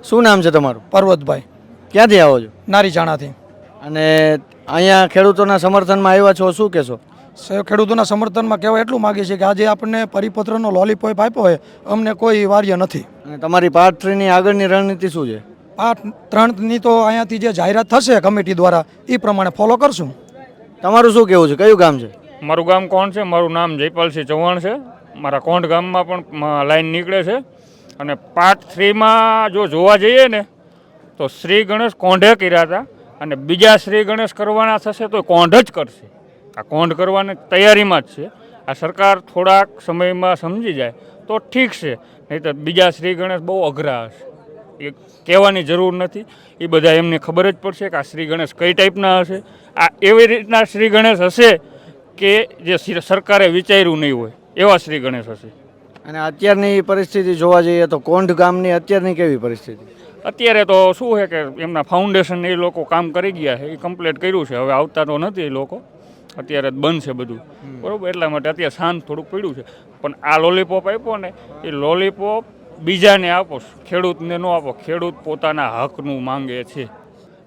શું નામ છે તમારું? પર્વતભાઈ, ક્યાંથી આવો છો? નારી જાણાથી. અને અહીંયા ખેડૂતોના સમર્થનમાં આવ્યા છો, શું કહેશો? ખેડૂતોના સમર્થનમાં કહેવાય એટલું માગીએ છીએ કે આજે આપણને પરિપત્રનો લોલીપોપ આપ્યો હોય, અમને કોઈ વાર્ય નથી. અને તમારી પાર્ટ 3 ની આગળની રણનીતિ શું છે? આ 3ની તો અહીંયાથી જે જાહેરાત થશે કમિટી દ્વારા એ પ્રમાણે ફોલો કરશું. તમારું શું કહેવું છે? કયું ગામ છે? મારું ગામ કોણ છે? મારું નામ જયપાલસિંહ ચૌહાણ છે. મારા કોંઢ ગામમાં પણ લાઈન નીકળે છે. અને પાર્ટ 3માં જો જોવા જઈએ ને તો શ્રી ગણેશ કોંઢે કર્યા હતા અને બીજા શ્રી ગણેશ કરવાના થશે તો કોંઢ જ કરશે. આ કોંઢ કરવાની તૈયારીમાં જ છે. આ સરકાર થોડાક સમયમાં સમજી જાય તો ઠીક છે, નહીં તો બીજા શ્રી ગણેશ બહુ અઘરા હશે. એ કહેવાની જરૂર નથી, એ બધા એમને ખબર જ પડશે કે આ શ્રી ગણેશ કઈ ટાઈપના હશે. આ એવી રીતના શ્રી ગણેશ હશે કે જે સરકારે વિચાર્યું નહીં હોય એવા શ્રી ગણેશ હશે. અને અત્યારની પરિસ્થિતિ જોવા જઈએ તો કોંઢ ગામની અત્યારની કેવી પરિસ્થિતિ? અત્યારે તો શું છે કે એમના ફાઉન્ડેશન એ લોકો કામ કરી ગયા છે, એ કમ્પ્લીટ કર્યું છે. હવે આવતા તો નથી એ લોકો, અત્યારે બંધ છે બધું, બરાબર. એટલા માટે અત્યારે શાંત થોડુંક પડ્યું છે. પણ આ લોલીપોપ આપ્યો ને એ લોલીપોપ બીજાને આપો, ખેડૂતને ન આપો. ખેડૂત પોતાના હકનું માંગે છે.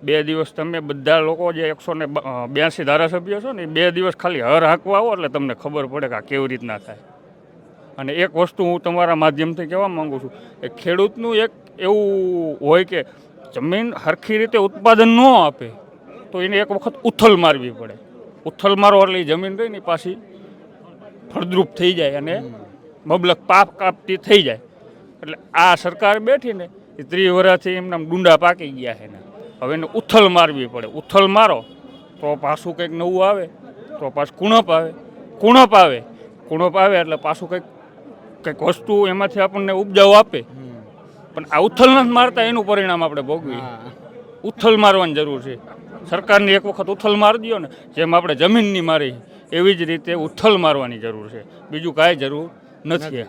2 દિવસ તમે બધા લોકો જે 182 ધારાસભ્યો છો ને એ 2 દિવસ ખાલી હર હાંકવા આવો એટલે તમને ખબર પડે કે આ કેવી રીતના થાય. અને એક વસ્તુ હું તમારા માધ્યમથી કહેવા માગું છું કે ખેડૂતનું એક એવું હોય કે જમીન સરખી રીતે ઉત્પાદન ન આપે તો એને એક વખત ઉથલ મારવી પડે. ઉથલ મારો એટલે જમીન રહી ને પાછી ફળદ્રુપ થઈ જાય અને મબલક પાક કાપતી થઈ જાય. એટલે આ સરકાર બેઠી ને એ 30 વર્ષથી એમના ડુંડા પાકી ગયા છે ને હવે એને ઉથલ મારવી પડે. ઉથલ મારો તો પાછું કંઈક નવું આવે, તો પાછું કુણપ આવે. કુણપ આવે એટલે પાછું કંઈક વસ્તુ એમાંથી આપણને ઉપજાવ આપે. પણ આ ઉથલ નથી મારતા એનું પરિણામ આપણે ભોગવીએ. ઉથલ મારવાની જરૂર છે. સરકારની એક વખત ઉથલ મારી દો ને, જેમ આપણે જમીનની મારી એવી જ રીતે ઉથલ મારવાની જરૂર છે. બીજું કાંઈ જરૂર નથી.